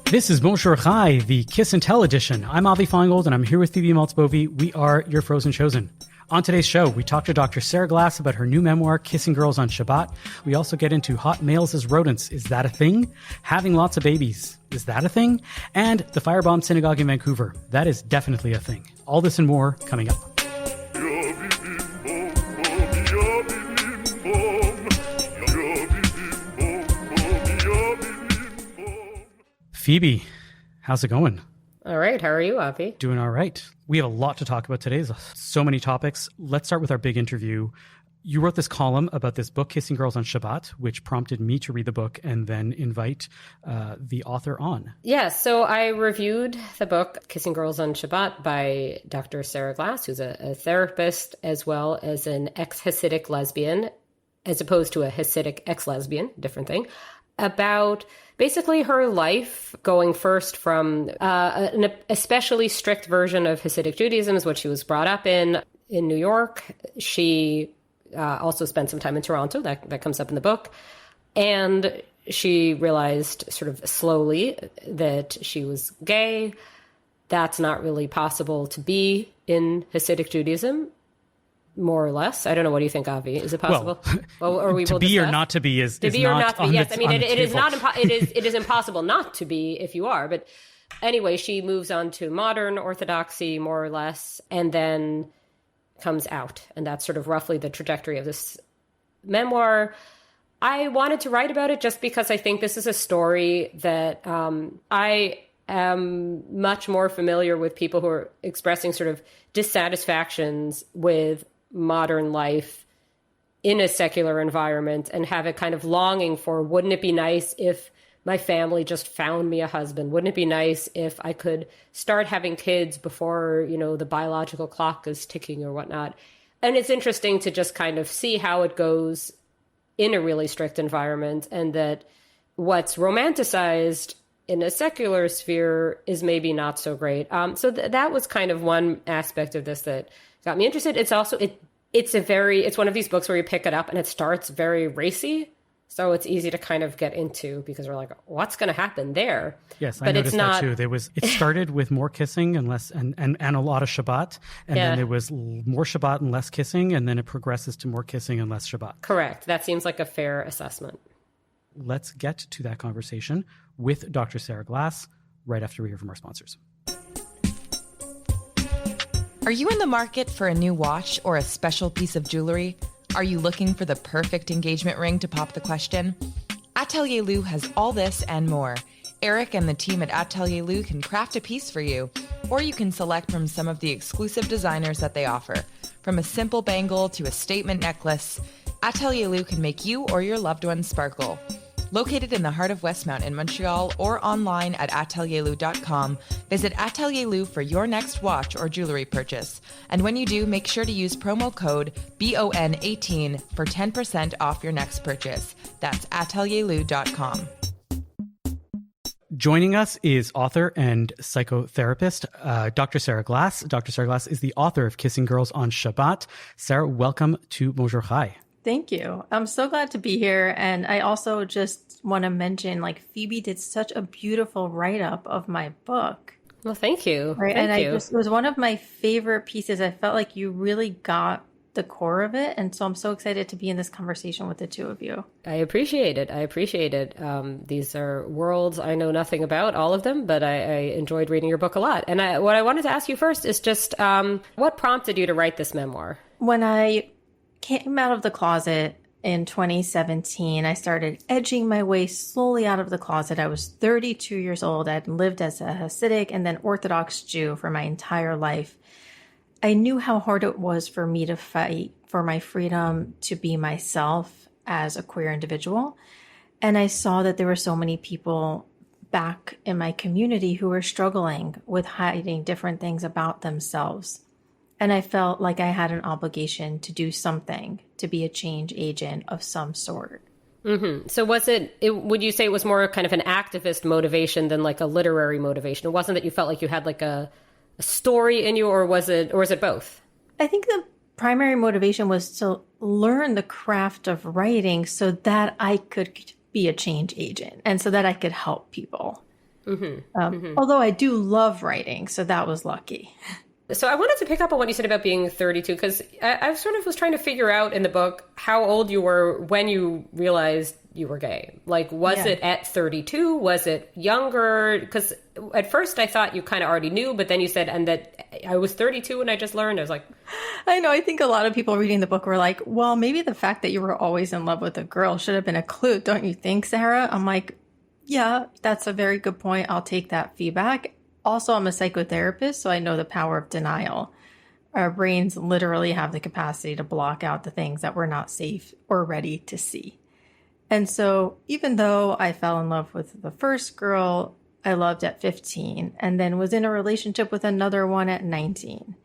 This is Bonjour Chai, the Kiss and Tell edition. I'm Avi Feingold, and I'm here with Phoebe Maltzbovy. We are your Frozen Chosen. On today's show, we talk to Dr. Sarah Glass about her new memoir, Kissing Girls on Shabbat. We also get into hot males as rodents. Is that a thing? Having lots of babies. Is that a thing? And the firebomb synagogue in Vancouver. That is definitely a thing. All this and more coming up. Phoebe, how's it going? All right. How are you, Avi? Doing all right. We have a lot to talk about today. There's so many topics. Let's start with our big interview. You wrote this column about this book, Kissing Girls on Shabbat, which prompted me to read the book and then invite the author on. Yeah, so I reviewed the book, Kissing Girls on Shabbat, by Dr. Sarah Glass, who's a therapist as well as an ex-Hasidic lesbian, as opposed to a Hasidic ex-lesbian, different thing, about basically her life going first from an especially strict version of Hasidic Judaism is what she was brought up in New York. She also spent some time in Toronto. That comes up in the book. And she realized sort of slowly that she was gay. That's not really possible to be in Hasidic Judaism, more or less. I don't know. What do you think, Avi? Is it possible? Well, or we to will be discuss? Or not to be is to be or not to be. Yes, I mean it is not. It is impossible not to be if you are. But anyway, she moves on to modern Orthodoxy, more or less, and then comes out, and that's sort of roughly the trajectory of this memoir. I wanted to write about it just because I think this is a story that I am much more familiar with people who are expressing sort of dissatisfactions with modern life in a secular environment and have a kind of longing for, wouldn't it be nice if my family just found me a husband? Wouldn't it be nice if I could start having kids before, the biological clock is ticking or whatnot? And it's interesting to just kind of see how it goes in a really strict environment, and that what's romanticized in a secular sphere is maybe not so great. So that was kind of one aspect of this that got me interested. It's also, it's one of these books where you pick it up and it starts very racy. So it's easy to kind of get into because we're like, what's going to happen there? Yes, I noticed that too. It started with more kissing and less, and a lot of Shabbat. And then there was more Shabbat and less kissing. And then it progresses to more kissing and less Shabbat. Correct. That seems like a fair assessment. Let's get to that conversation with Dr. Sarah Glass right after we hear from our sponsors. Are you in the market for a new watch or a special piece of jewelry? Are you looking for the perfect engagement ring to pop the question? Atelier Lou has all this and more. Eric and the team at Atelier Lou can craft a piece for you, or you can select from some of the exclusive designers that they offer. From a simple bangle to a statement necklace, Atelier Lou can make you or your loved ones sparkle. Located in the heart of Westmount in Montreal or online at atelierlou.com, visit Atelier Lou for your next watch or jewelry purchase. And when you do, make sure to use promo code BON18 for 10% off your next purchase. That's atelierlou.com. Joining us is author and psychotherapist, Dr. Sarah Glass. Dr. Sarah Glass is the author of Kissing Girls on Shabbat. Sarah, welcome to Bonjour Chai. Thank you. I'm so glad to be here. And I also just want to mention, Phoebe did such a beautiful write-up of my book. Well, thank you. Right. It was one of my favorite pieces. I felt like you really got the core of it. And so I'm so excited to be in this conversation with the two of you. I appreciate it. These are worlds I know nothing about, all of them, but I enjoyed reading your book a lot. And what I wanted to ask you first is just what prompted you to write this memoir? When I came out of the closet in 2017, I started edging my way slowly out of the closet. I was 32 years old. I'd lived as a Hasidic and then Orthodox Jew for my entire life. I knew how hard it was for me to fight for my freedom to be myself as a queer individual. And I saw that there were so many people back in my community who were struggling with hiding different things about themselves. And I felt like I had an obligation to do something, to be a change agent of some sort. Mm-hmm. So would you say it was more kind of an activist motivation than like a literary motivation? It wasn't that you felt like you had like a story in you, or was it both? I think the primary motivation was to learn the craft of writing so that I could be a change agent and so that I could help people. Although I do love writing, so that was lucky. So I wanted to pick up on what you said about being 32, because I sort of was trying to figure out in the book how old you were when you realized you were gay. Like, was it at 32? Was it younger? Because at first I thought you kind of already knew, but then you said, and that I was 32 and I just learned. I was like... I know. I think a lot of people reading the book were like, well, maybe the fact that you were always in love with a girl should have been a clue. Don't you think, Sarah? I'm like, yeah, that's a very good point. I'll take that feedback. Also, I'm a psychotherapist, so I know the power of denial. Our brains literally have the capacity to block out the things that we're not safe or ready to see. And so even though I fell in love with the first girl I loved at 15, and then was in a relationship with another one at 19,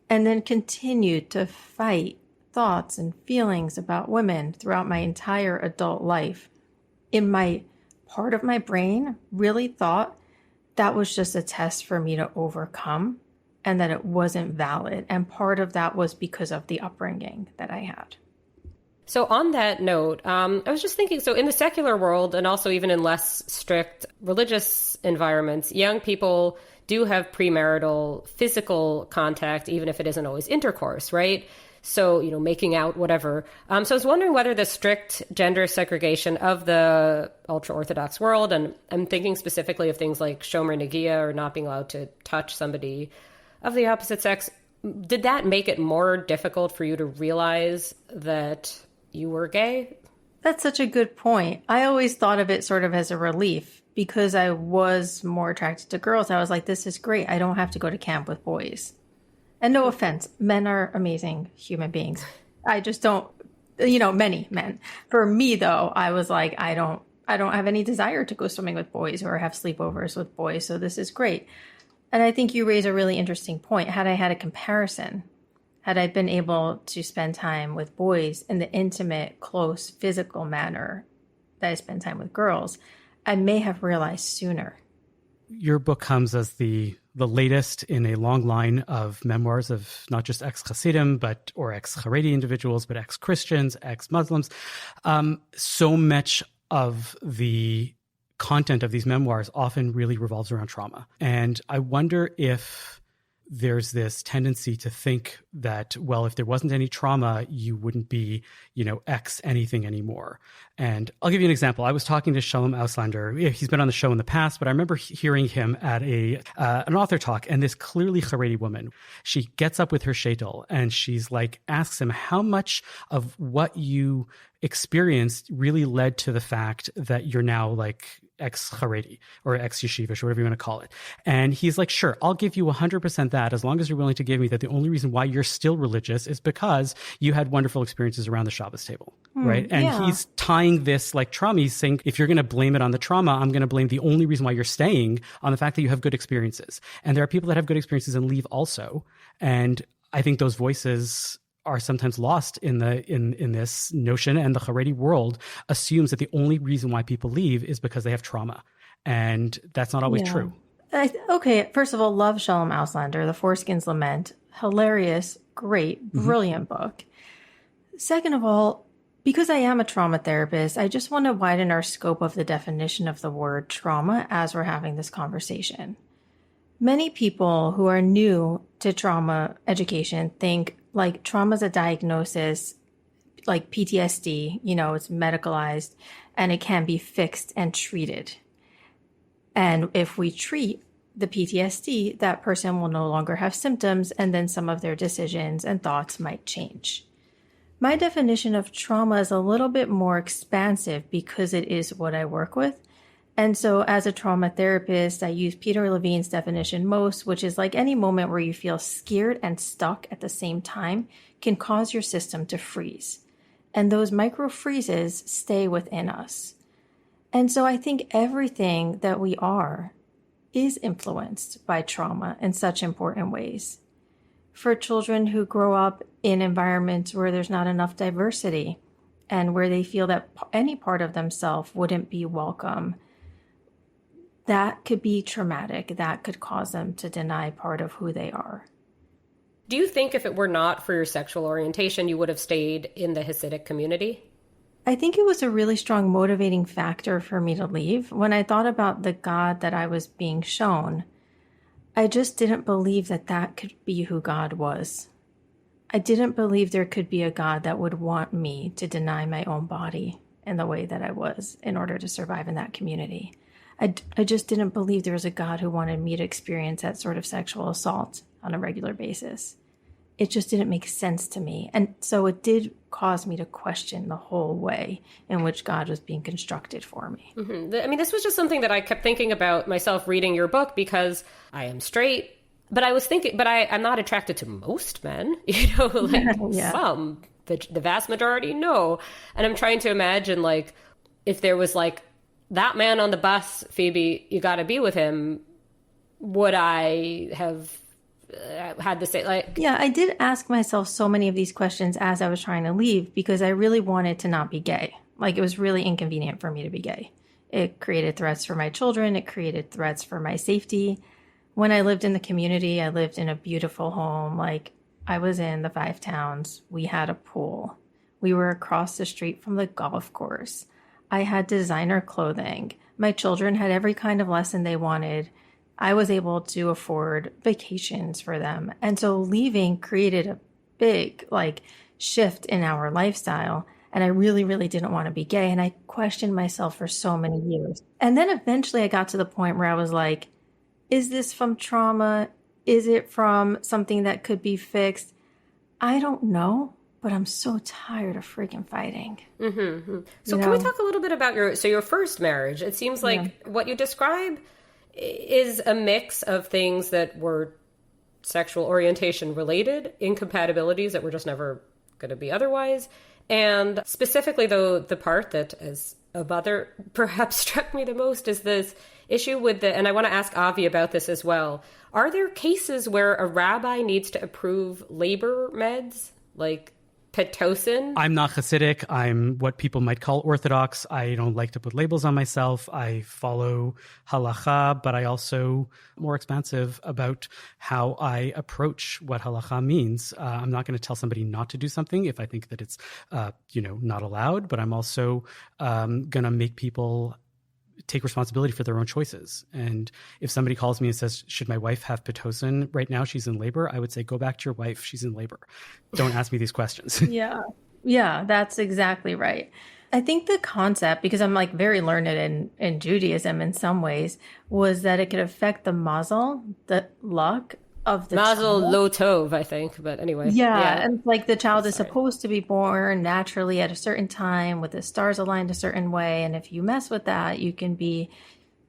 and then continued to fight thoughts and feelings about women throughout my entire adult life, in my part of my brain really thought that was just a test for me to overcome and that it wasn't valid. And part of that was because of the upbringing that I had. So on that note, I was just thinking, so in the secular world, and also even in less strict religious environments, young people do have premarital physical contact, even if it isn't always intercourse, right? So, making out, whatever. So I was wondering whether the strict gender segregation of the ultra-Orthodox world, and I'm thinking specifically of things like Shomer Negia, or not being allowed to touch somebody of the opposite sex, did that make it more difficult for you to realize that you were gay? That's such a good point. I always thought of it sort of as a relief because I was more attracted to girls. I was like, this is great. I don't have to go to camp with boys. And no offense, men are amazing human beings. I just don't, many men. For me, though, I was like, I don't have any desire to go swimming with boys or have sleepovers with boys. So this is great. And I think you raise a really interesting point. Had I had a comparison, had I been able to spend time with boys in the intimate, close, physical manner that I spend time with girls, I may have realized sooner. Your book comes as the latest in a long line of memoirs of not just ex-Hasidim, or ex-Haredi individuals, but ex-Christians, ex-Muslims. So much of the content of these memoirs often really revolves around trauma. And I wonder if there's this tendency to think that, well, if there wasn't any trauma, you wouldn't be, X anything anymore. And I'll give you an example. I was talking to Shalom Auslander. He's been on the show in the past, but I remember hearing him at an author talk, and this clearly Haredi woman, she gets up with her sheitel and she's like, asks him how much of what you experienced really led to the fact that you're now like ex-Haredi or ex-Yeshivish or whatever you want to call it. And he's like, sure, I'll give you 100% that as long as you're willing to give me that the only reason why you're still religious is because you had wonderful experiences around the Shabbos table, right? And he's tying this like trauma. He's saying, if you're going to blame it on the trauma, I'm going to blame the only reason why you're staying on the fact that you have good experiences. And there are people that have good experiences and leave also. And I think those voices are sometimes lost in this notion, and the Haredi world assumes that the only reason why people leave is because they have trauma, and that's not always true. Okay, first of all, love Shalom Auslander, The Foreskin's Lament, hilarious, great, brilliant book. Second of all, because I am a trauma therapist, I just want to widen our scope of the definition of the word trauma as we're having this conversation. Many people who are new to trauma education think like trauma is a diagnosis, like PTSD, it's medicalized and it can be fixed and treated. And if we treat the PTSD, that person will no longer have symptoms, and then some of their decisions and thoughts might change. My definition of trauma is a little bit more expansive because it is what I work with. And so as a trauma therapist, I use Peter Levine's definition most, which is like any moment where you feel scared and stuck at the same time can cause your system to freeze. And those micro freezes stay within us. And so I think everything that we are is influenced by trauma in such important ways. For children who grow up in environments where there's not enough diversity and where they feel that any part of themselves wouldn't be welcome, that could be traumatic. That could cause them to deny part of who they are. Do you think if it were not for your sexual orientation, you would have stayed in the Hasidic community? I think it was a really strong motivating factor for me to leave. When I thought about the God that I was being shown, I just didn't believe that that could be who God was. I didn't believe there could be a God that would want me to deny my own body in the way that I was in order to survive in that community. I just didn't believe there was a God who wanted me to experience that sort of sexual assault on a regular basis. It just didn't make sense to me. And so it did cause me to question the whole way in which God was being constructed for me. Mm-hmm. I mean, this was just something that I kept thinking about myself reading your book, because I am straight, but I was thinking, but I'm not attracted to most men, like Yeah. some, the vast majority, no. And I'm trying to imagine, like, if there was like that man on the bus, Phoebe, you got to be with him, would I have had to say, like, Yeah, I did ask myself so many of these questions as I was trying to leave because I really wanted to not be gay. Like, it was really inconvenient for me to be gay. It created threats for my children. It created threats for my safety. When I lived in the community, I lived in a beautiful home. Like, I was in the 5 towns. We had a pool. We were across the street from the golf course. I had designer clothing. My children had every kind of lesson they wanted. I was able to afford vacations for them. And so leaving created a big shift in our lifestyle. And I really, really didn't want to be gay. And I questioned myself for so many years. And then eventually I got to the point where I was like, is this from trauma? Is it from something that could be fixed? I don't know, but I'm so tired of freaking fighting. Mm-hmm. So can we talk a little bit about your first marriage? It seems like what you describe is a mix of things that were sexual orientation related, incompatibilities that were just never going to be otherwise. And specifically, though, the part that as a mother perhaps struck me the most is this issue with and I want to ask Avi about this as well. Are there cases where a rabbi needs to approve labor meds, like Pitocin? I'm not Hasidic. I'm what people might call Orthodox. I don't like to put labels on myself. I follow halacha, but I also more expansive about how I approach what halacha means. I'm not going to tell somebody not to do something if I think that it's, not allowed, but I'm also going to make people take responsibility for their own choices. And if somebody calls me and says, should my wife have Pitocin right now? She's in labor. I would say, go back to your wife. She's in labor. Don't ask me these questions. Yeah, that's exactly right. I think the concept, because I'm very learned in Judaism in some ways, was that it could affect the mazel, the luck of the Mazel child. lo tov, I think. But anyway. Yeah. And the child is supposed to be born naturally at a certain time with the stars aligned a certain way. And if you mess with that, you can be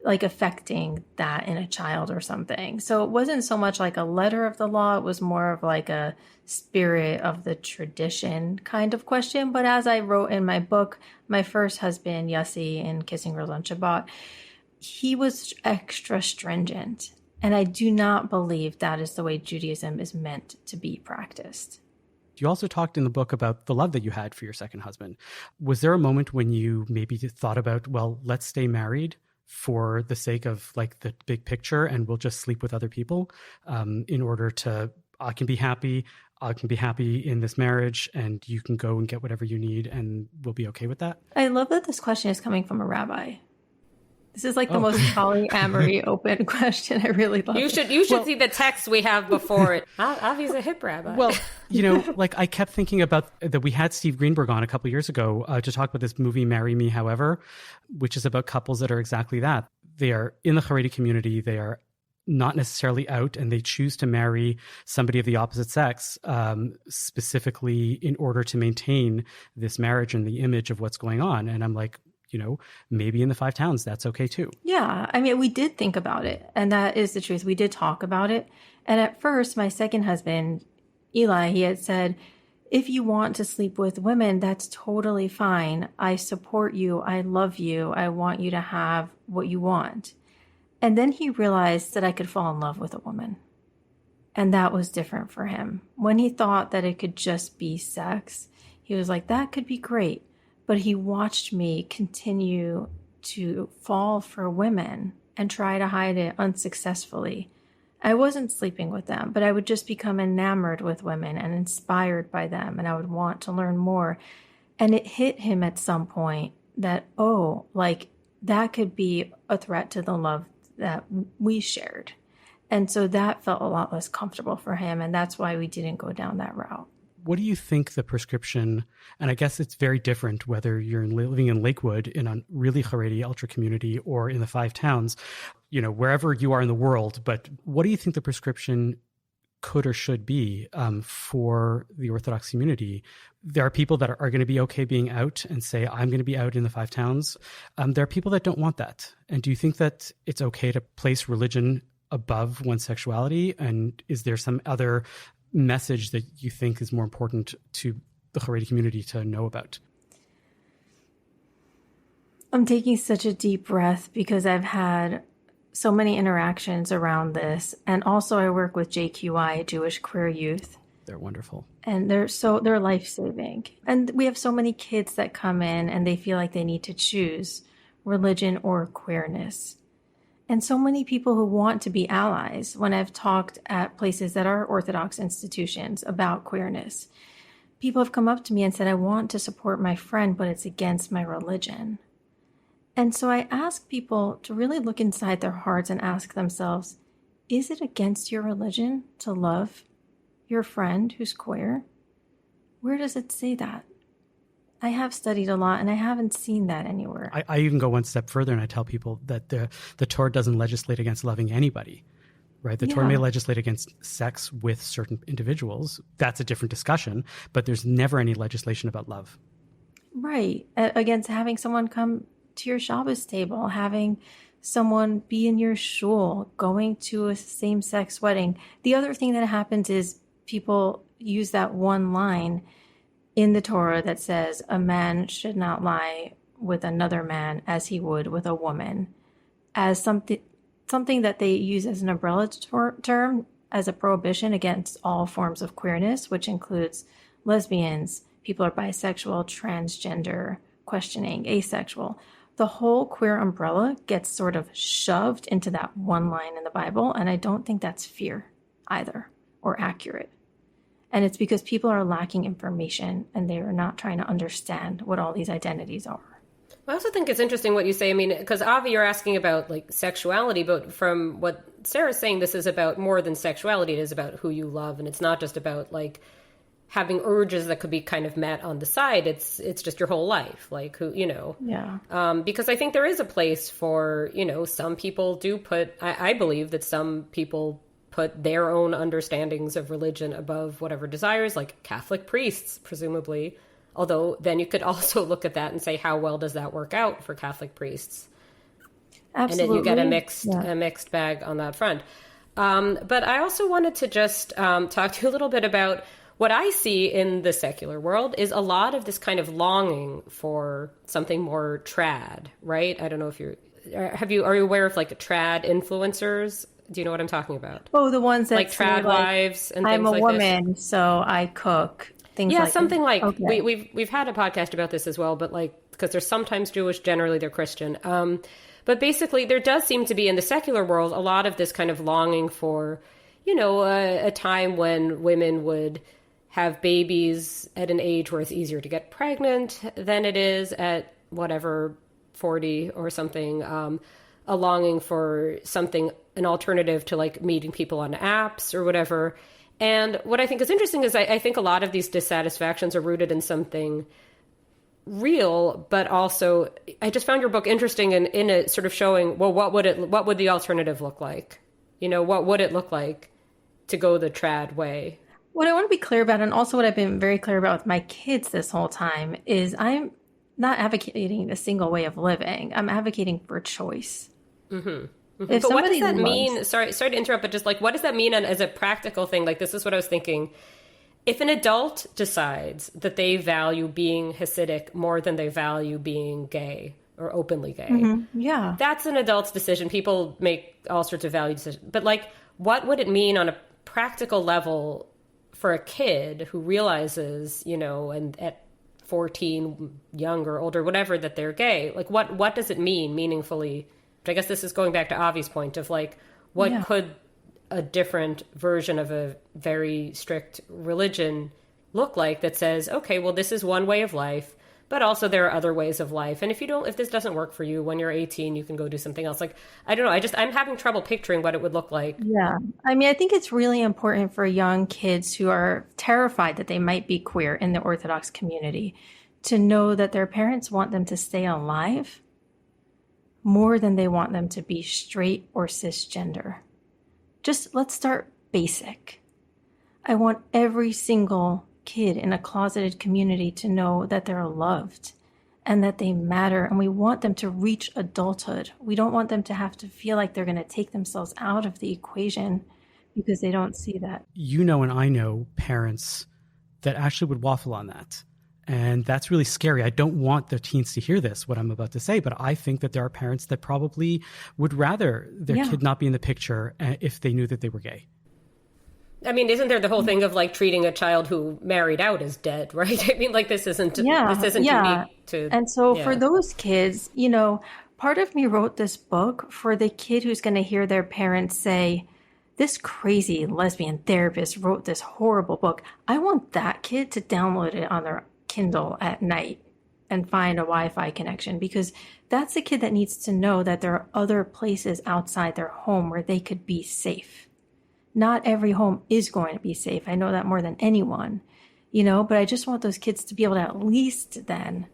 affecting that in a child or something. So it wasn't so much like a letter of the law. It was more of a spirit of the tradition kind of question. But as I wrote in my book, my first husband, Yossi, in Kissing Girls on Shabbat, he was extra stringent. And I do not believe that is the way Judaism is meant to be practiced. You also talked in the book about the love that you had for your second husband. Was there a moment when you maybe thought about, well, let's stay married for the sake of the big picture and we'll just sleep with other people in order to, I can be happy in this marriage and you can go and get whatever you need and we'll be okay with that? I love that this question is coming from a rabbi. This is the most polyamory open question. I really love it. You should see the text we have before it. Avi's a hip rabbi. Well, I kept thinking about that. We had Steve Greenberg on a couple of years ago to talk about this movie, Marry Me, However, which is about couples that are exactly that. They are in the Haredi community. They are not necessarily out and they choose to marry somebody of the opposite sex, specifically in order to maintain this marriage and the image of what's going on. And I'm like, maybe in the 5 towns, that's okay too. Yeah. I mean, we did think about it. And that is the truth. We did talk about it. And at first, my second husband, Eli, he had said, if you want to sleep with women, that's totally fine. I support you. I love you. I want you to have what you want. And then he realized that I could fall in love with a woman. And that was different for him. When he thought that it could just be sex, he was like, that could be great. But he watched me continue to fall for women and try to hide it unsuccessfully. I wasn't sleeping with them, but I would just become enamored with women and inspired by them, and I would want to learn more. And it hit him at some point that, oh, like that could be a threat to the love that we shared. And so that felt a lot less comfortable for him. And that's why we didn't go down that route. What do you think the prescription, and I guess it's very different whether you're living in Lakewood in a really Haredi ultra community or in the Five Towns, wherever you are in the world, but what do you think the prescription could or should be for the Orthodox community? There are people that are going to be okay being out and say, I'm going to be out in the Five Towns. There are people that don't want that. And do you think that it's okay to place religion above one's sexuality? And is there some other message that you think is more important to the Haredi community to know about? I'm taking such a deep breath because I've had so many interactions around this. And also I work with JQI, Jewish Queer Youth. They're wonderful. And they're life-saving. And we have so many kids that come in and they feel like they need to choose religion or queerness. And so many people who want to be allies, when I've talked at places that are Orthodox institutions about queerness, people have come up to me and said, I want to support my friend, but it's against my religion. And so I ask people to really look inside their hearts and ask themselves, is it against your religion to love your friend who's queer? Where does it say that? I have studied a lot and I haven't seen that anywhere. I even go one step further and I tell people that the Torah doesn't legislate against loving anybody, right? The Torah may legislate against sex with certain individuals. That's a different discussion, but there's never any legislation about love. Right. Against having someone come to your Shabbos table, having someone be in your shul, going to a same-sex wedding. The other thing that happens is people use that one line in the Torah that says a man should not lie with another man as he would with a woman, as something that they use as an umbrella term, as a prohibition against all forms of queerness, which includes lesbians, people who are bisexual, transgender, questioning, asexual. The whole queer umbrella gets sort of shoved into that one line in the Bible, and I don't think that's fear either or accurate. And it's because people are lacking information and they are not trying to understand what all these identities are. I also think it's interesting what you say. I mean, because Avi, you're asking about like sexuality, but from what Sarah's saying, this is about more than sexuality. It is about who you love. And it's not just about like having urges that could be kind of met on the side. It's just your whole life, like who, Yeah. Because I think there is a place for, some people do I believe that some people put their own understandings of religion above whatever desires, like Catholic priests, presumably. Although then you could also look at that and say, how well does that work out for Catholic priests? Absolutely. And then you get a mixed bag on that front. But I also wanted to just talk to you a little bit about what I see in the secular world is a lot of this kind of longing for something more trad, right? I don't know if are you aware of like trad influencers? Do you know what I'm talking about? Oh, the ones that like trad wives and things like this. I'm a woman, so I cook. Things like something this. Like okay. we've had a podcast about this as well, but like because they're sometimes Jewish, generally they're Christian. But basically, there does seem to be in the secular world a lot of this kind of longing for, a time when women would have babies at an age where it's easier to get pregnant than it is at whatever 40 or something. A longing for something, an alternative to like meeting people on apps or whatever. And what I think is interesting is I think a lot of these dissatisfactions are rooted in something real, but also I just found your book interesting in it sort of showing, well, what would the alternative look like? What would it look like to go the trad way? What I want to be clear about, and also what I've been very clear about with my kids this whole time, is I'm not advocating a single way of living. I'm advocating for choice. Mm-hmm. Mm-hmm. But what does that mean? Sorry to interrupt, but just like, what does that mean as a practical thing? Like, this is what I was thinking. If an adult decides that they value being Hasidic more than they value being gay or openly gay, yeah, that's an adult's decision. People make all sorts of value decisions. But like, what would it mean on a practical level for a kid who realizes, and at 14, young or older, whatever, that they're gay? Like, what does it mean meaningfully? I guess this is going back to Avi's point of like, what could a different version of a very strict religion look like that says, okay, well, this is one way of life. But also there are other ways of life. And if this doesn't work for you when you're 18, you can go do something else. Like, I don't know. I'm having trouble picturing what it would look like. Yeah. I mean, I think it's really important for young kids who are terrified that they might be queer in the Orthodox community to know that their parents want them to stay alive more than they want them to be straight or cisgender. Just let's start basic. I want every single kid in a closeted community to know that they're loved and that they matter, and we want them to reach adulthood. We don't want them to have to feel like they're going to take themselves out of the equation because they don't see that. You know, and I know parents that actually would waffle on that. And that's really scary. I don't want their teens to hear this, what I'm about to say, but I think that there are parents that probably would rather their kid not be in the picture if they knew that they were gay. I mean, isn't there the whole thing of like treating a child who married out as dead, right? I mean, like this isn't unique to. And so for those kids, you know, part of me wrote this book for the kid who's going to hear their parents say, this crazy lesbian therapist wrote this horrible book. I want that kid to download it on their Kindle at night and find a Wi-Fi connection, because that's the kid that needs to know that there are other places outside their home where they could be safe. Not every home is going to be safe. I know that more than anyone, you know, but I just want those kids to be able to at least then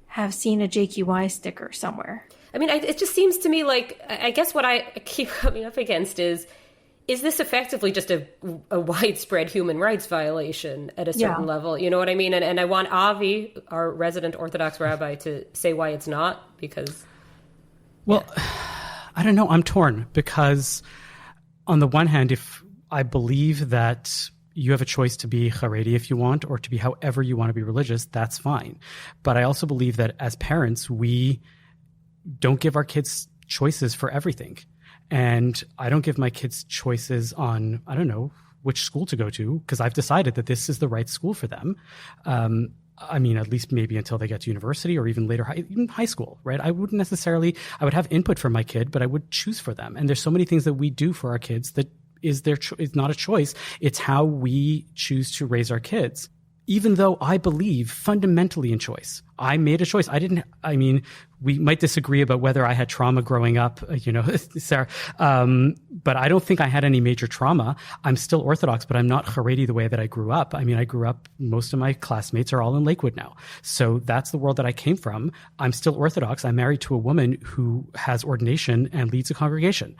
have seen a JQY sticker somewhere. I mean, it just seems to me like, I guess what I keep coming up against is this effectively just a widespread human rights violation at a certain level? You know what I mean? And I want Avi, our resident Orthodox rabbi, to say why it's not, because... Well, I don't know. I'm torn because on the one hand, if I believe that you have a choice to be Haredi if you want, or to be however you want to be religious, that's fine. But I also believe that as parents, we don't give our kids choices for everything. And I don't give my kids choices on, I don't know, which school to go to, because I've decided that this is the right school for them. I mean, at least maybe until they get to university or even later, even high school, right? I wouldn't necessarily, I would have input for my kid, but I would choose for them. And there's so many things that we do for our kids that is not a choice. It's how we choose to raise our kids. Even though I believe fundamentally in choice, I made a choice. We might disagree about whether I had trauma growing up, Sarah, but I don't think I had any major trauma. I'm still Orthodox, but I'm not Haredi the way that I grew up. I mean, I grew up, most of my classmates are all in Lakewood now. So that's the world that I came from. I'm still Orthodox. I'm married to a woman who has ordination and leads a congregation.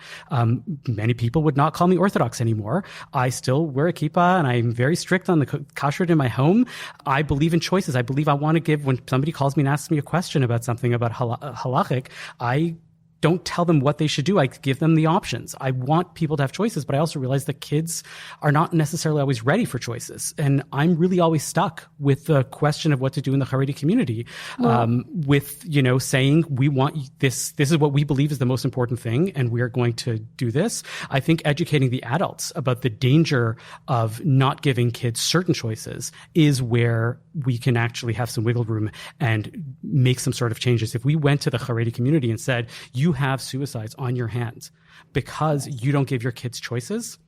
Many people would not call me Orthodox anymore. I still wear a kippah and I'm very strict on the kashrut in my home. I believe in choices. I believe I want to give, when somebody calls me and asks me a question about something about halachic, I don't tell them what they should do. I give them the options. I want people to have choices, but I also realize that kids are not necessarily always ready for choices. And I'm really always stuck with the question of what to do in the Haredi community, with, saying we want this is what we believe is the most important thing, and we are going to do this. I think educating the adults about the danger of not giving kids certain choices is where we can actually have some wiggle room and make some sort of changes. If we went to the Haredi community and said, you have suicides on your hands because you don't give your kids choices,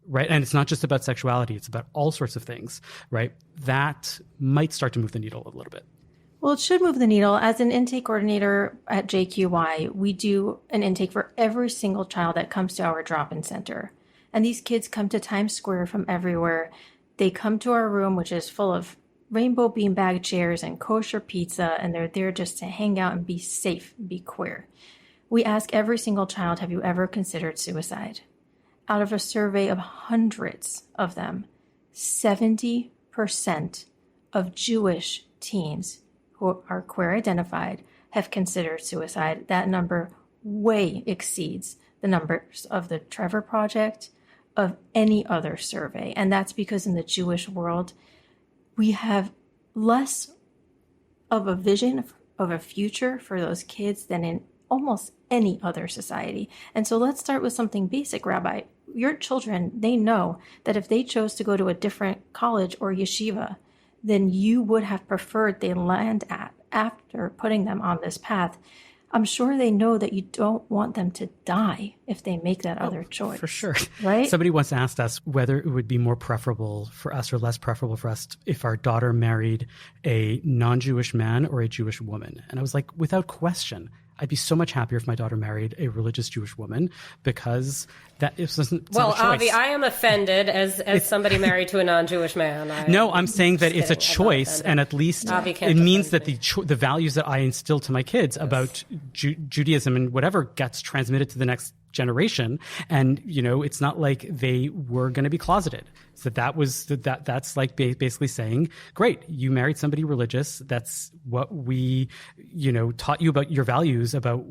right? And it's not just about sexuality, it's about all sorts of things, right? That might start to move the needle a little bit. Well, it should move the needle. As an intake coordinator at JQY, we do an intake for every single child that comes to our drop-in center. And these kids come to Times Square from everywhere. They come to our room, which is full of rainbow beanbag chairs and kosher pizza, and they're there just to hang out and be safe, be queer. We ask every single child, have you ever considered suicide? Out of a survey of hundreds of them, 70% of Jewish teens who are queer identified have considered suicide. That number way exceeds the numbers of the Trevor Project, of any other survey. And that's because in the Jewish world, we have less of a vision of a future for those kids than in almost any other society. And so let's start with something basic, Rabbi. Your children, they know that if they chose to go to a different college or yeshiva, then you would have preferred they land at after putting them on this path. I'm sure they know that you don't want them to die if they make that other choice. For sure. Right? Somebody once asked us whether it would be more preferable for us or less preferable for us if our daughter married a non-Jewish man or a Jewish woman. And I was like, without question, I'd be so much happier if my daughter married a religious Jewish woman, because that isn't well, not a choice. Avi, I am offended as somebody married to a non-Jewish man. I'm saying that it's a choice, and at least it means that the values that I instill to my kids about Judaism and whatever gets transmitted to the next generation. And, it's not like they were going to be closeted. So that's like basically saying, great, you married somebody religious. That's what we, taught you about your values, about,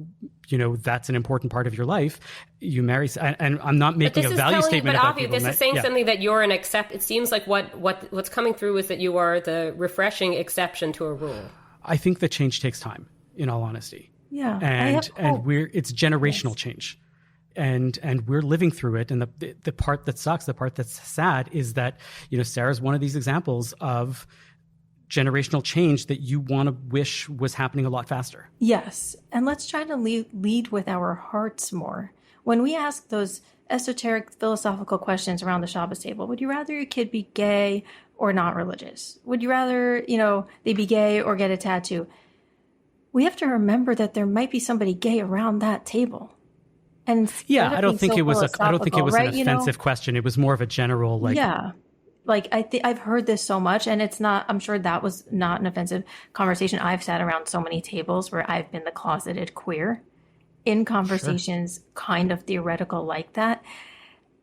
that's an important part of your life. You marry, and I'm not making a value statement about people. But Avi, this is saying something that you're it seems like what's coming through is that you are the refreshing exception to a rule. I think that change takes time, in all honesty. Yeah. And it's generational change. And we're living through it. And the part that sucks, the part that's sad is that, Sarah's one of these examples of generational change that you want to wish was happening a lot faster. Yes. And let's try to lead with our hearts more. When we ask those esoteric philosophical questions around the Shabbos table, would you rather your kid be gay or not religious? Would you rather, they be gay or get a tattoo? We have to remember that there might be somebody gay around that table. And I don't think it was an offensive question. It was more of a general I've heard this so much, and I'm sure that was not an offensive conversation. I've sat around so many tables where I've been the closeted queer in conversations kind of theoretical like that.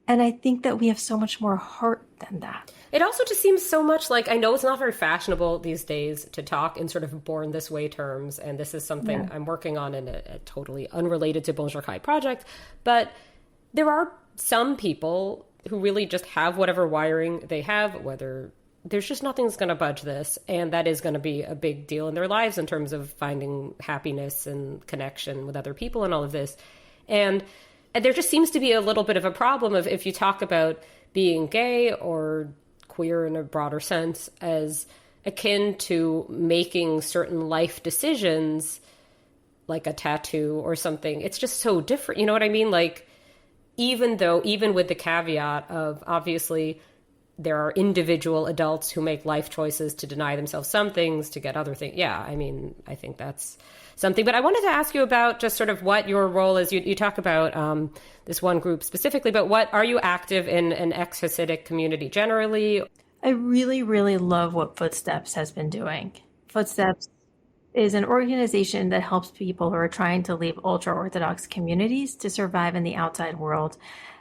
And I think that we have so much more heart than that. It also just seems so much like, I know it's not very fashionable these days to talk in sort of born this way terms, and this is something I'm working on in a totally unrelated to Bonjour Kai project, but there are some people who really just have whatever wiring they have, whether there's just nothing that's going to budge this, and that is going to be a big deal in their lives in terms of finding happiness and connection with other people and all of this. And there just seems to be a little bit of a problem of, if you talk about being gay or queer in a broader sense as akin to making certain life decisions, like a tattoo or something, it's just so different. You know what I mean? Like, even with the caveat of, obviously, there are individual adults who make life choices to deny themselves some things to get other things. Yeah, I mean, I think that's something. But I wanted to ask you about just sort of what your role is. You talk about this one group specifically, but are you active in an ex-Hasidic community generally? I really, really love what Footsteps has been doing. Footsteps is an organization that helps people who are trying to leave ultra-Orthodox communities to survive in the outside world.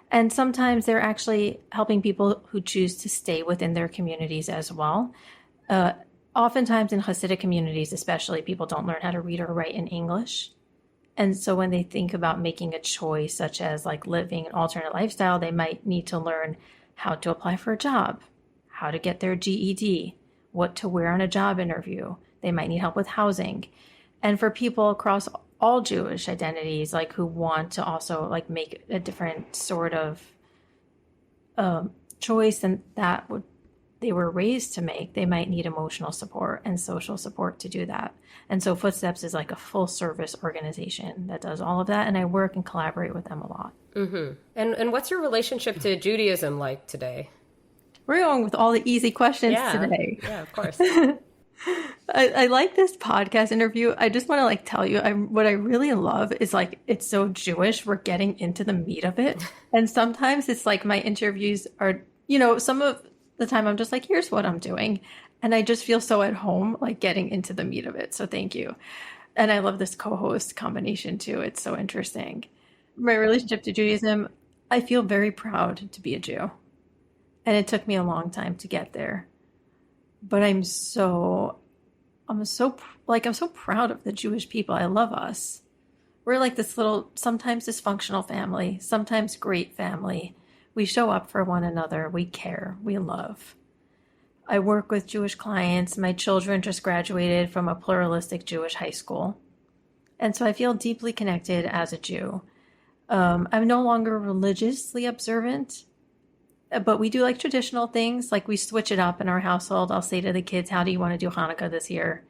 And sometimes they're actually helping people who choose to stay within their communities as well. Oftentimes in Hasidic communities, especially, people don't learn how to read or write in English. And so when they think about making a choice, such as like living an alternate lifestyle, they might need to learn how to apply for a job, how to get their GED, what to wear on a job interview. They might need help with housing. And for people across all Jewish identities, like who want to also like make a different sort of choice than that they were raised to make, they might need emotional support and social support to do that. And so Footsteps is like a full service organization that does all of that. And I work and collaborate with them a lot. Mm-hmm. And what's your relationship to Judaism like today? We're going with all the easy questions today. Yeah, of course. I like this podcast interview. I just want to tell you, what I really love is it's so Jewish. We're getting into the meat of it. And sometimes it's like my interviews are, some of the time I'm just like, here's what I'm doing. And I just feel so at home, getting into the meat of it. So thank you. And I love this co-host combination too. It's so interesting. My relationship to Judaism, I feel very proud to be a Jew. And it took me a long time to get there. But I'm so proud of the Jewish people. I love us. We're like this little, sometimes dysfunctional family, sometimes great family. We show up for one another. We care. We love. I work with Jewish clients. My children just graduated from a pluralistic Jewish high school. And so I feel deeply connected as a Jew. I'm no longer religiously observant, but we do traditional things. We switch it up in our household. I'll say to the kids, how do you want to do Hanukkah this year?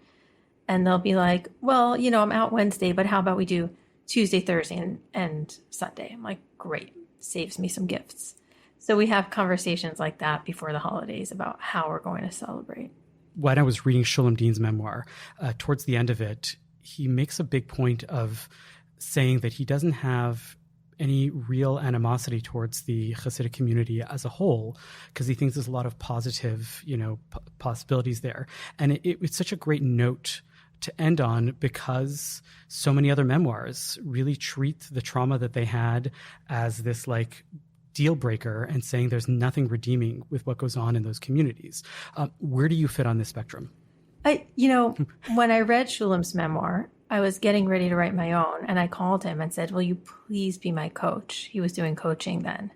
And they'll be like, well, I'm out Wednesday, but how about we do Tuesday, Thursday, and Sunday? I'm like, great. Saves me some gifts. So we have conversations like that before the holidays about how we're going to celebrate. When I was reading Shulam Dean's memoir, towards the end of it, he makes a big point of saying that he doesn't have any real animosity towards the Hasidic community as a whole, because he thinks there's a lot of positive, possibilities there. And it's such a great note to end on, because so many other memoirs really treat the trauma that they had as this like deal breaker and saying there's nothing redeeming with what goes on in those communities. Where do you fit on this spectrum? When I read Shulam's memoir, I was getting ready to write my own, and I called him and said, will you please be my coach? He was doing coaching then.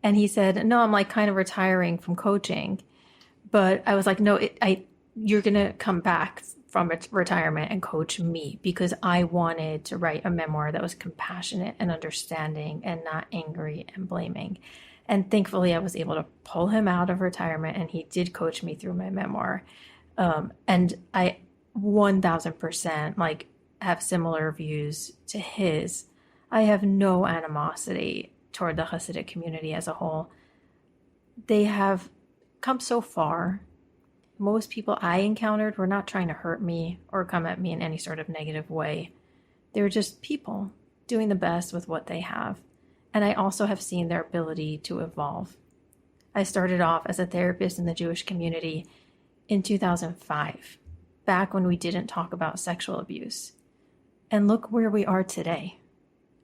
And he said, no, I'm like kind of retiring from coaching. But I was like, no, you're going to come back from retirement and coach me, because I wanted to write a memoir that was compassionate and understanding and not angry and blaming. And thankfully I was able to pull him out of retirement, and he did coach me through my memoir. And I 1000% have similar views to his. I have no animosity toward the Hasidic community as a whole. They have come so far. Most people I encountered were not trying to hurt me or come at me in any sort of negative way. They were just people doing the best with what they have. And I also have seen their ability to evolve. I started off as a therapist in the Jewish community in 2005, back when we didn't talk about sexual abuse. And look where we are today.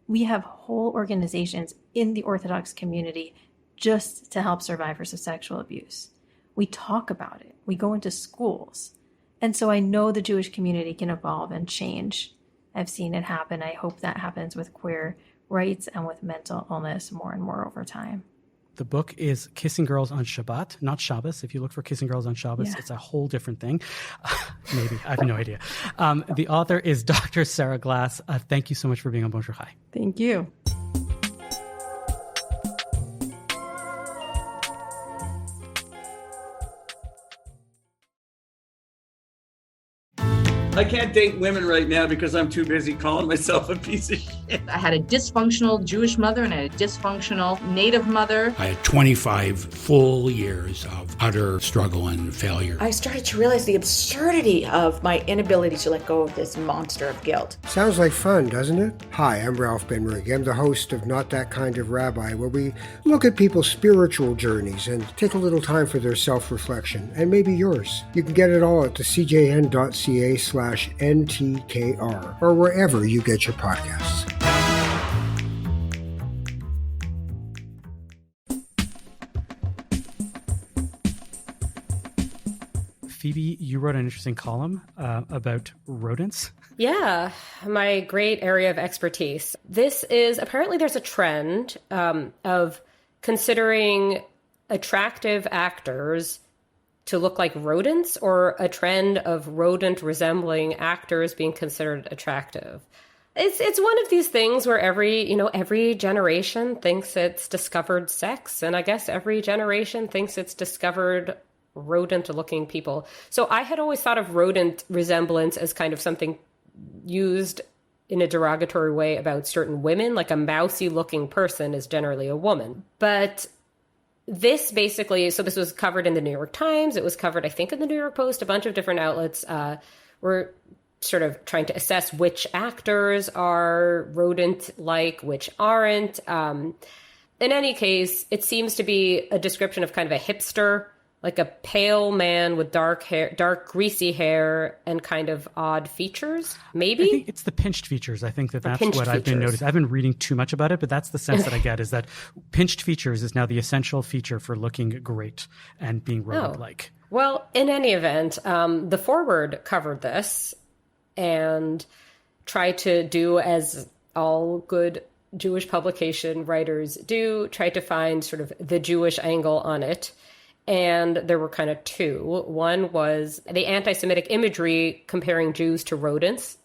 We have whole organizations in the Orthodox community just to help survivors of sexual abuse. We talk about it. We go into schools. And so I know the Jewish community can evolve and change. I've seen it happen. I hope that happens with queer rights and with mental illness more and more over time. The book is Kissing Girls on Shabbat, not Shabbos. If you look for Kissing Girls on Shabbos, It's a whole different thing. Maybe. I have no idea. The author is Dr. Sarah Glass. Thank you so much for being on Bonjour Chai. Thank you. I can't date women right now because I'm too busy calling myself a piece of shit. I had a dysfunctional Jewish mother and I had a dysfunctional Native mother. I had 25 full years of utter struggle and failure. I started to realize the absurdity of my inability to let go of this monster of guilt. Sounds like fun, doesn't it? Hi, I'm Ralph Benrig. I'm the host of Not That Kind of Rabbi, where we look at people's spiritual journeys and take a little time for their self-reflection, and maybe yours. You can get it all at thecjn.ca/NTKR or wherever you get your podcasts. Phoebe, you wrote an interesting column about rodents. Yeah, my great area of expertise. This is, apparently there's a trend of considering attractive actors to look like rodents, or a trend of rodent-resembling actors being considered attractive. It's one of these things where every generation thinks it's discovered sex, and I guess every generation thinks it's discovered rodent-looking people. So I had always thought of rodent resemblance as kind of something used in a derogatory way about certain women, like a mousy-looking person is generally a woman. But this basically, so this was covered in the New York Times, it was covered, I think, in the New York Post, a bunch of different outlets were sort of trying to assess which actors are rodent-like, which aren't. In any case, it seems to be a description of kind of a hipster, like a pale man with dark hair, dark greasy hair, and kind of odd features, maybe? I think it's the pinched features. I think that's what I've been noticing. I've been reading too much about it, but that's the sense that I get, is that pinched features is now the essential feature for looking great and being rodent-like. Well, in any event, the Forward covered this and tried to do, as all good Jewish publication writers do, tried to find sort of the Jewish angle on it. And there were kind of two. One was the anti-Semitic imagery comparing Jews to rodents,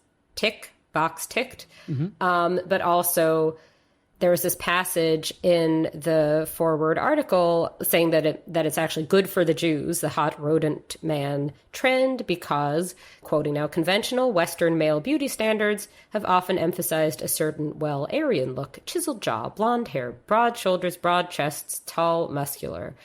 box ticked. Mm-hmm. But also there's this passage in the forward article saying that it's actually good for the Jews, the hot rodent man trend, because, quoting now, conventional Western male beauty standards have often emphasized a certain well-Aryan look: chiseled jaw, blonde hair, broad shoulders, broad chests, tall, muscular.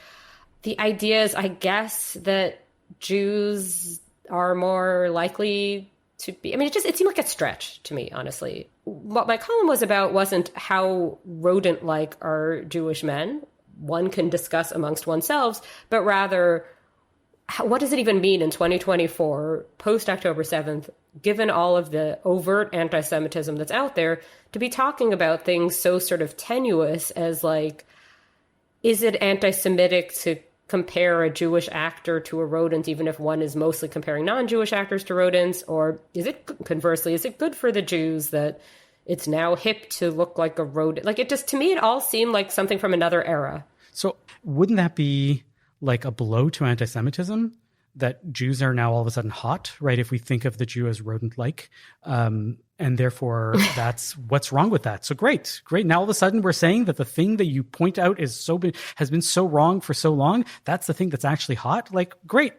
The idea is, I guess, that Jews are more likely to be, I mean, it seemed like a stretch to me, honestly. What my column was about wasn't how rodent-like are Jewish men. One can discuss amongst oneself, but rather, what does it even mean in 2024, post-October 7th, given all of the overt anti-Semitism that's out there, to be talking about things so sort of tenuous as, like, is it anti-Semitic to compare a Jewish actor to a rodent, even if one is mostly comparing non-Jewish actors to rodents? Or is it, conversely, is it good for the Jews that it's now hip to look like a rodent? Like, it just, to me, it all seemed like something from another era. So wouldn't that be like a blow to anti-Semitism, that Jews are now all of a sudden hot, right? If we think of the Jew as rodent-like, and therefore that's what's wrong with that. So great. Now all of a sudden we're saying that the thing that you point out has been so wrong for so long, that's the thing that's actually hot. Like, great.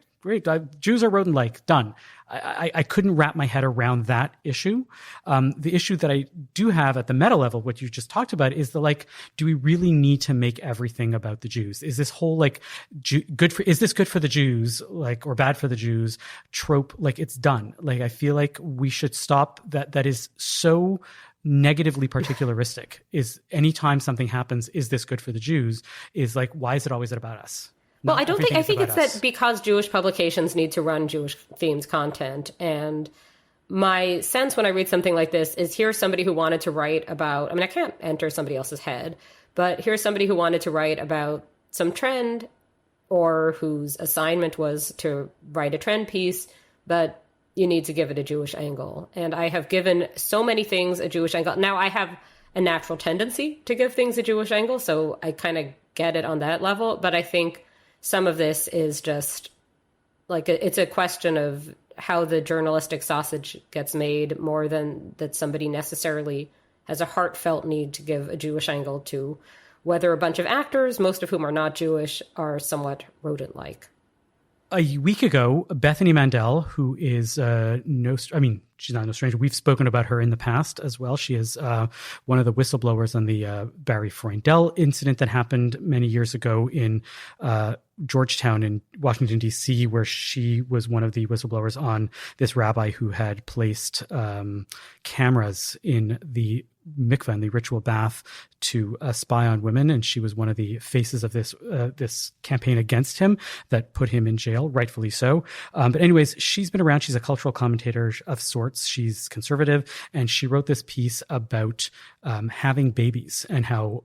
Jews are rodent-like. Done. I couldn't wrap my head around that issue. The issue that I do have at the meta level, what you just talked about, is do we really need to make everything about the Jews? Is this whole is this good for the Jews, or bad for the Jews trope? It's done. I feel like we should stop that. That is so negatively particularistic. Is anytime something happens, is this good for the Jews? Is why is it always about us? Well, I think it's that because Jewish publications need to run Jewish themed content. And my sense when I read something like this is, here's somebody who wanted to write about, I mean, I can't enter somebody else's head, but here's somebody who wanted to write about some trend, or whose assignment was to write a trend piece, but you need to give it a Jewish angle. And I have given so many things a Jewish angle. Now, I have a natural tendency to give things a Jewish angle, so I kind of get it on that level. But I think some of this is just it's a question of how the journalistic sausage gets made, more than that somebody necessarily has a heartfelt need to give a Jewish angle to whether a bunch of actors, most of whom are not Jewish, are somewhat rodent-like. A week ago, Bethany Mandel, who is she's not no stranger. We've spoken about her in the past as well. She is one of the whistleblowers on the Barry Freundel incident that happened many years ago in Georgetown in Washington, D.C., where she was one of the whistleblowers on this rabbi who had placed cameras in the mikveh, in the ritual bath, to spy on women. And she was one of the faces of this campaign against him that put him in jail, rightfully so. But anyways, she's been around. She's a cultural commentator of sorts. She's conservative. And she wrote this piece about having babies, and how,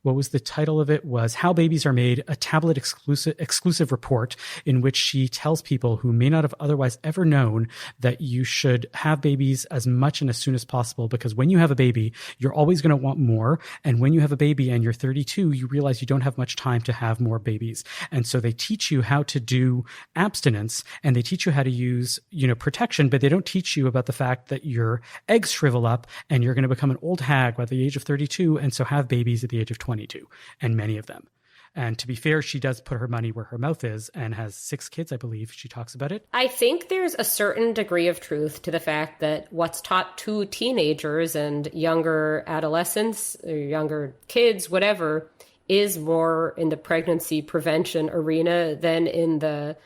what was the title of it, was How Babies Are Made, a tablet exclusive report, in which she tells people who may not have otherwise ever known that you should have babies as much and as soon as possible, because when you have a baby, you're always going to want more. And when you have a baby and you're 32, you realize you don't have much time to have more babies. And so they teach you how to do abstinence, and they teach you how to use, protection, but they don't teach you about the fact that your eggs shrivel up and you're going to become an old hag by the age of 32. And so have babies at the age of 22, and many of them. And to be fair, she does put her money where her mouth is, and has 6 kids, I believe. She talks about it. I think there's a certain degree of truth to the fact that what's taught to teenagers and younger adolescents, or younger kids, whatever, is more in the pregnancy prevention arena than in the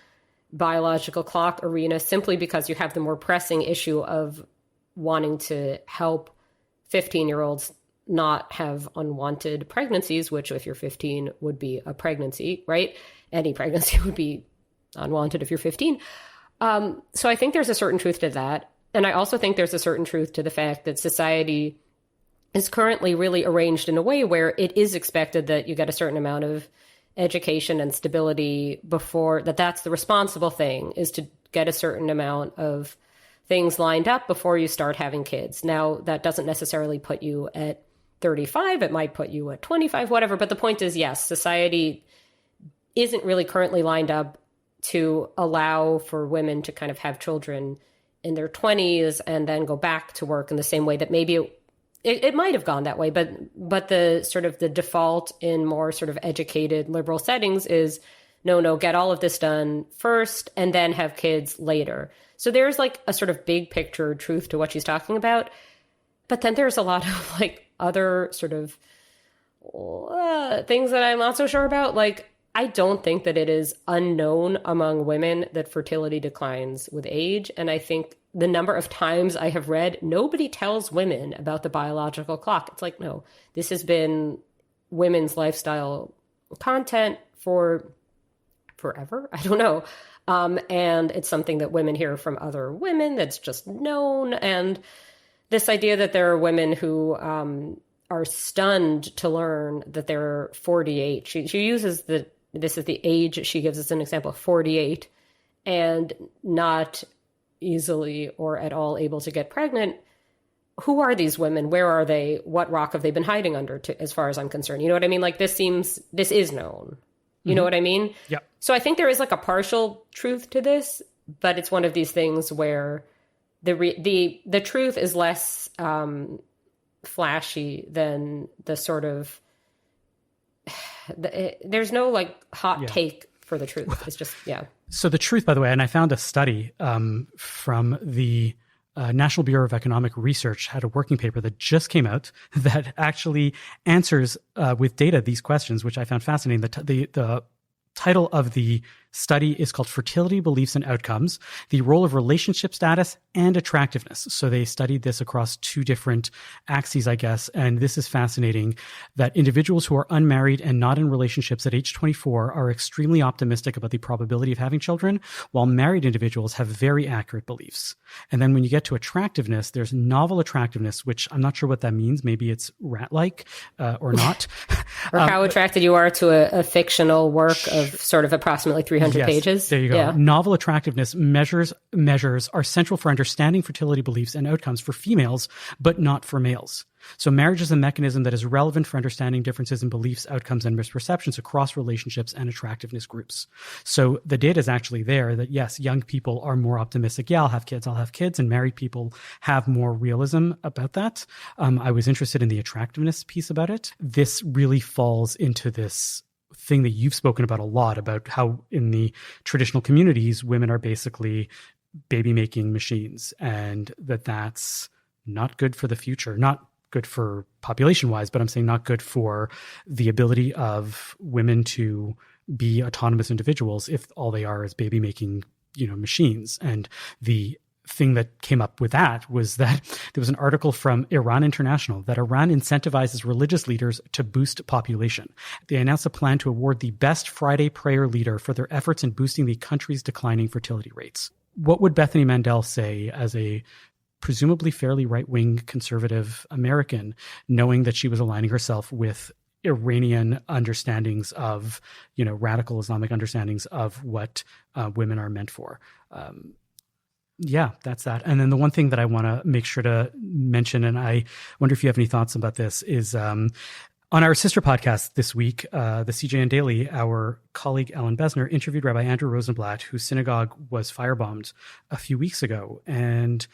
biological clock arena, simply because you have the more pressing issue of wanting to help 15-year-olds not have unwanted pregnancies, which if you're 15 would be a pregnancy, right? Any pregnancy would be unwanted if you're 15. So I think there's a certain truth to that. And I also think there's a certain truth to the fact that society is currently really arranged in a way where it is expected that you get a certain amount of education and stability before that's the responsible thing, is to get a certain amount of things lined up before you start having kids. Now, that doesn't necessarily put you at 35. It might put you at 25, whatever. But the point is, yes, society isn't really currently lined up to allow for women to kind of have children in their 20s and then go back to work in the same way that maybe it might have gone that way, but the sort of the default in more sort of educated liberal settings is no, get all of this done first and then have kids later. So there's like a sort of big picture truth to what she's talking about. But then there's a lot of like other sort of things that I'm not so sure about. Like, I don't think that it is unknown among women that fertility declines with age. And I think the number of times I have read, nobody tells women about the biological clock. It's like, no, this has been women's lifestyle content for forever. I don't know. And it's something that women hear from other women that's just known. And this idea that there are women who are stunned to learn that they're 48. She uses this is the age she gives as an example, 48, and not easily or at all able to get pregnant. Who are these women? Where are they? What rock have they been hiding under, as far as I'm concerned? You know what I mean? Like, this is known. You know what I mean? Yeah. So I think there is like a partial truth to this, but it's one of these things where the truth is less flashy than the sort of there's no like hot take for the truth. It's just, yeah. So the truth, by the way, and I found a study from the National Bureau of Economic Research had a working paper that just came out that actually answers with data these questions, which I found fascinating. The title of the study is called Fertility Beliefs and Outcomes, the Role of Relationship Status and Attractiveness. So they studied this across two different axes, I guess. And this is fascinating that individuals who are unmarried and not in relationships at age 24 are extremely optimistic about the probability of having children, while married individuals have very accurate beliefs. And then when you get to attractiveness, there's novel attractiveness, which I'm not sure what that means. Maybe it's rat-like or not. Or how attracted you are to a fictional work of sort of approximately 300 pages. There you go. Yeah. Novel attractiveness measures are central for understanding fertility beliefs and outcomes for females, but not for males. So marriage is a mechanism that is relevant for understanding differences in beliefs, outcomes, and misperceptions across relationships and attractiveness groups. So the data is actually there that, yes, young people are more optimistic. Yeah, I'll have kids. And married people have more realism about that. I was interested in the attractiveness piece about it. This really falls into this thing that you've spoken about a lot, about how in the traditional communities, women are basically baby making machines, and that's not good for the future, not good for population wise, but I'm saying not good for the ability of women to be autonomous individuals if all they are is baby making, machines. And the thing that came up with that was that there was an article from Iran International that Iran incentivizes religious leaders to boost population. They announced a plan to award the Best Friday Prayer Leader for their efforts in boosting the country's declining fertility rates. What would Bethany Mandel say as a presumably fairly right-wing conservative American, knowing that she was aligning herself with Iranian understandings of, radical Islamic understandings of what women are meant for? Yeah, that's that. And then the one thing that I want to make sure to mention, and I wonder if you have any thoughts about this, is on our sister podcast this week, the CJN Daily, our colleague Ellen Besner interviewed Rabbi Andrew Rosenblatt, whose synagogue was firebombed a few weeks ago. And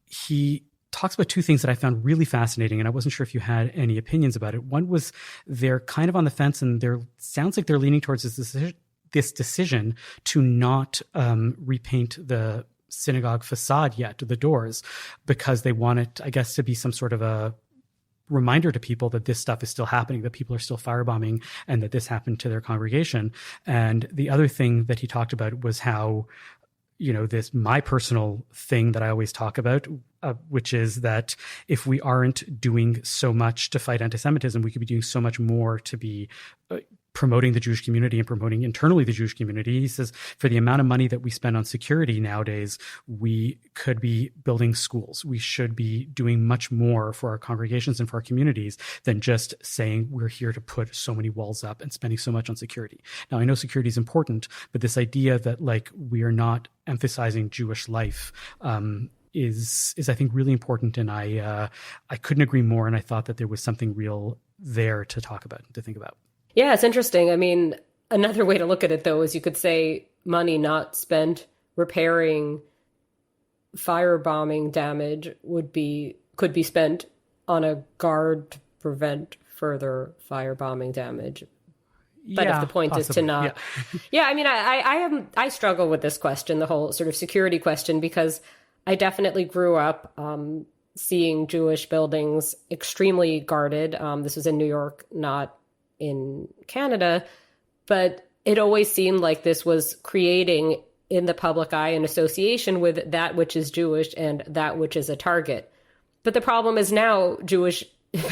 he talks about two things that I found really fascinating, and I wasn't sure if you had any opinions about it. One was they're kind of on the fence, and sounds like they're leaning towards this decision to not repaint the synagogue facade yet, the doors, because they want it, I guess, to be some sort of a reminder to people that this stuff is still happening, that people are still firebombing, and that this happened to their congregation. And the other thing that he talked about was how, this my personal thing that I always talk about, which is that if we aren't doing so much to fight anti-Semitism, we could be doing so much more to be promoting the Jewish community and promoting internally the Jewish community. He says, for the amount of money that we spend on security nowadays, we could be building schools. We should be doing much more for our congregations and for our communities than just saying we're here to put so many walls up and spending so much on security. Now, I know security is important, but this idea that we are not emphasizing Jewish life is I think really important. And I couldn't agree more. And I thought that there was something real there to talk about, to think about. Yeah, it's interesting. I mean, another way to look at it, though, is you could say money not spent repairing firebombing damage could be spent on a guard to prevent further firebombing damage. But if the point is to not, I mean, I struggle with this question, the whole sort of security question, because I definitely grew up seeing Jewish buildings extremely guarded. This was in New York, not in Canada, but it always seemed like this was creating in the public eye an association with that which is Jewish and that which is a target. But the problem is now Jewish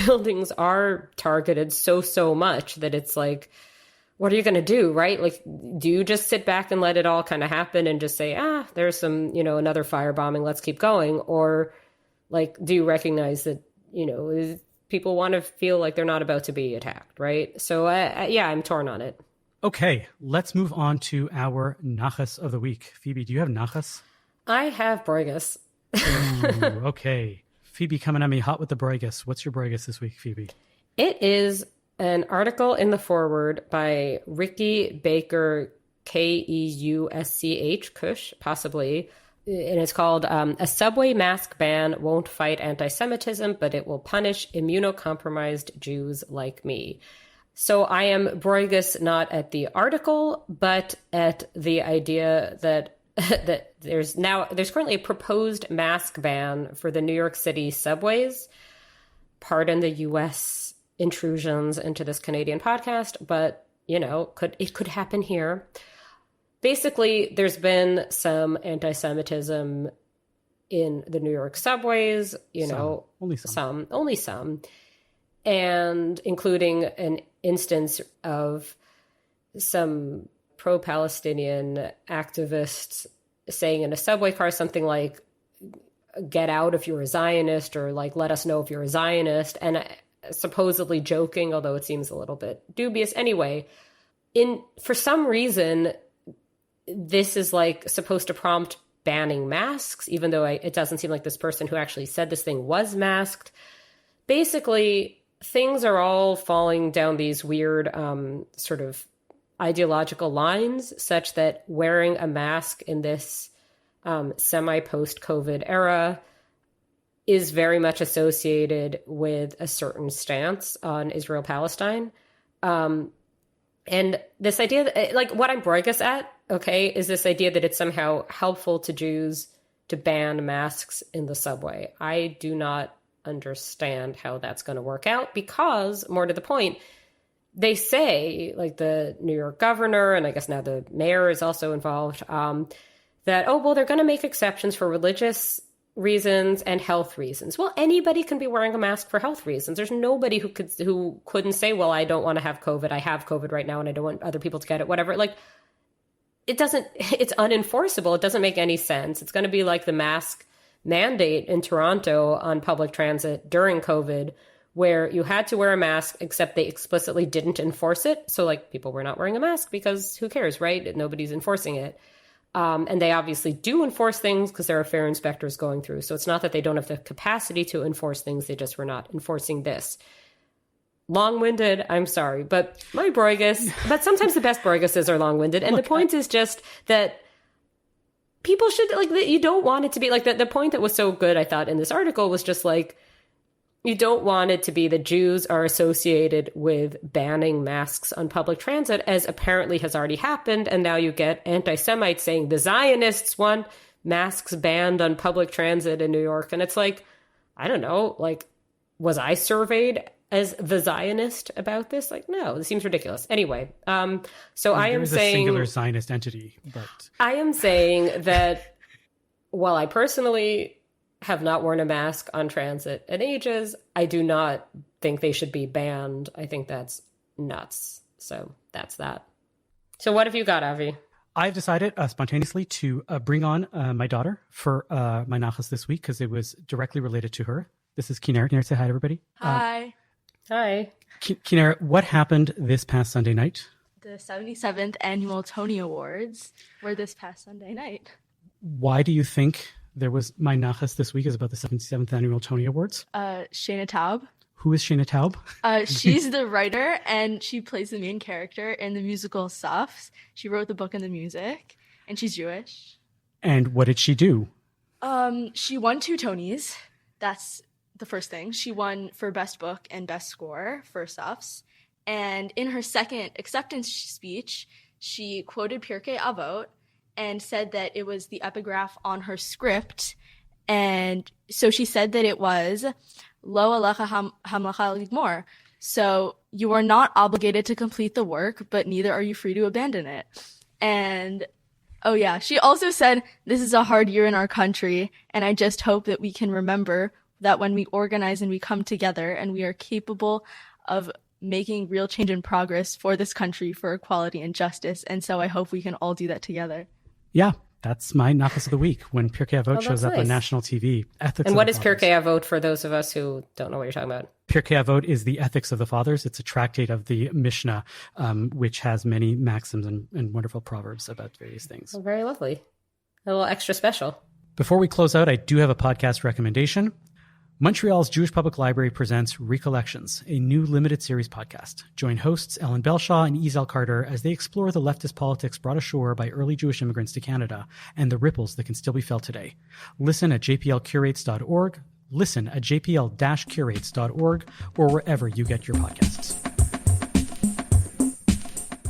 buildings are targeted so much that it's like, what are you going to do, right? Like, do you just sit back and let it all kind of happen and just say, there's some, another firebombing, let's keep going? Or like, do you recognize that, people want to feel like they're not about to be attacked, right? So I'm torn on it. Okay, let's move on to our nachas of the week. Phoebe, do you have nachas? I have Bruegges. Ooh, okay. Phoebe coming at me hot with the Bruegges. What's your Bruegges this week, Phoebe? It is an article in the foreword by Ricky Baker, Keusch, Kush, possibly. And it's called A Subway Mask Ban Won't Fight Anti-Semitism, but it will punish immunocompromised Jews like me. So I am Bruegges not at the article, but at the idea that that there's currently a proposed mask ban for the New York City subways. Pardon the U.S. intrusions into this Canadian podcast, but it could happen here. Basically, there's been some anti-Semitism in the New York subways, only some, and including an instance of some pro-Palestinian activists saying in a subway car something like, get out if you're a Zionist, or like, let us know if you're a Zionist, and supposedly joking, although it seems a little bit dubious. Anyway, for some reason, this is like supposed to prompt banning masks, even though it doesn't seem like this person who actually said this thing was masked. Basically, things are all falling down these weird sort of ideological lines, such that wearing a mask in this semi-post-COVID era is very much associated with a certain stance on Israel-Palestine. And this idea that, like, what I'm Bruegges at, okay, is this idea that it's somehow helpful to Jews to ban masks in the subway. I do not understand how that's going to work out, because, more to the point, they say, like the New York governor, and I guess now the mayor is also involved, that, they're going to make exceptions for religious reasons and health reasons. Well, anybody can be wearing a mask for health reasons. There's nobody who couldn't say, well, I don't want to have COVID. I have COVID right now and I don't want other people to get it, whatever. Like, it's unenforceable. It doesn't make any sense. It's going to be like the mask mandate in Toronto on public transit during COVID, where you had to wear a mask, except they explicitly didn't enforce it. So, like, people were not wearing a mask because who cares, right? Nobody's enforcing it. And they obviously do enforce things because there are fair inspectors going through. So it's not that they don't have the capacity to enforce things. They just were not enforcing this. Long-winded, I'm sorry. But my Bruegges, but sometimes the best Brueggeses are long-winded. And the point is just that people should, like, you don't want it to be, like, the point that was so good, I thought, in this article was just, like, you don't want it to be that Jews are associated with banning masks on public transit, as apparently has already happened. And now you get anti-Semites saying the Zionists want masks banned on public transit in New York. And it's like, I don't know, like, was I surveyed as the Zionist about this? Like, no, this seems ridiculous. Anyway, so I am saying... a singular Zionist entity, but... I am saying that while I personally have not worn a mask on transit in ages, I do not think they should be banned. I think that's nuts. So that's that. So what have you got, Avi? I've decided spontaneously to bring on my daughter for my nachas this week, because it was directly related to her. This is Kineret. Kineret, say hi to everybody. Hi. Hi. Kineret, what happened this past Sunday night? The 77th Annual Tony Awards were this past Sunday night. Why do you think there was my nachas this week is about the 77th Annual Tony Awards? Shayna Taub. Who is Shayna Taub? She's the writer, and she plays the main character in the musical Suffs. She wrote the book and the music, and she's Jewish. And what did she do? She won 2 Tonys. That's the first thing. She won for Best Book and Best Score for Sufs. And in her second acceptance speech, she quoted Pirkei Avot and said that it was the epigraph on her script. And so she said that it was Lo alecha hamlacha ligmor. So you are not obligated to complete the work, but neither are you free to abandon it. And oh yeah, she also said, this is a hard year in our country, and I just hope that we can remember that when we organize and we come together and we are capable of making real change and progress for this country, for equality and justice. And so I hope we can all do that together. Yeah, that's my Nachas of the week, when Pirkei Avot shows up nice. on national TV. Ethics and of what the is Fathers. Pirkei Avot for those of us who don't know what you're talking about? Pirkei Avot is the Ethics of the Fathers. It's a tractate of the Mishnah, which has many maxims and wonderful proverbs about various things. Well, very lovely. A little extra special. Before we close out, I do have a podcast recommendation. Montreal's Jewish Public Library presents Recollections, a new limited series podcast. Join hosts Ellen Belshaw and Ezel Carter as they explore the leftist politics brought ashore by early Jewish immigrants to Canada and the ripples that can still be felt today. Listen at jplcurates.org, listen at jpl-curates.org, or wherever you get your podcasts.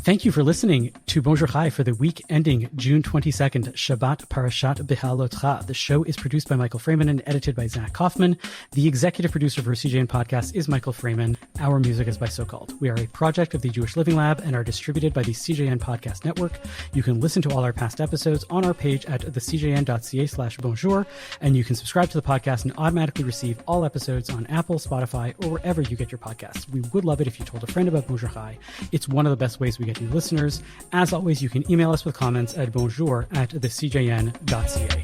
Thank you for listening to Bonjour Chai for the week ending June 22nd, Shabbat Parashat Behalotcha. The show is produced by Michael Freeman and edited by Zach Kaufman. The executive producer for CJN Podcast is Michael Freeman. Our music is by So-Called. We are a project of the Jewish Living Lab and are distributed by the CJN Podcast Network. You can listen to all our past episodes on our page at thecjn.ca/bonjour, and you can subscribe to the podcast and automatically receive all episodes on Apple, Spotify, or wherever you get your podcasts. We would love it if you told a friend about Bonjour Chai. It's one of the best ways we get new listeners. As always, you can email us with comments at bonjour@thecjn.ca.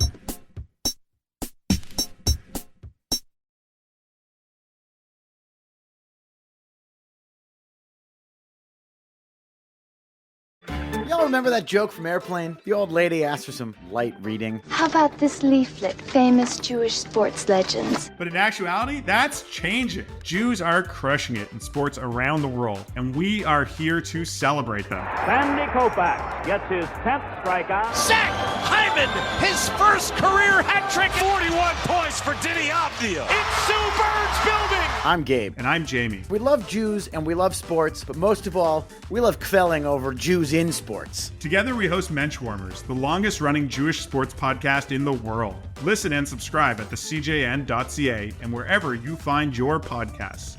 Y'all remember that joke from Airplane? The old lady asked for some light reading. How about this leaflet, famous Jewish sports legends? But in actuality, that's changing. Jews are crushing it in sports around the world, and we are here to celebrate them. Sandy Koufax gets his 10th strikeout. Zach Hyman, his first career hat trick. 41 points for Diddy Avdija. It's Sue Bird's building. I'm Gabe. And I'm Jamie. We love Jews and we love sports, but most of all, we love kvelling over Jews in sports. Together we host Menschwarmers, the longest running Jewish sports podcast in the world. Listen and subscribe at thecjn.ca and wherever you find your podcasts.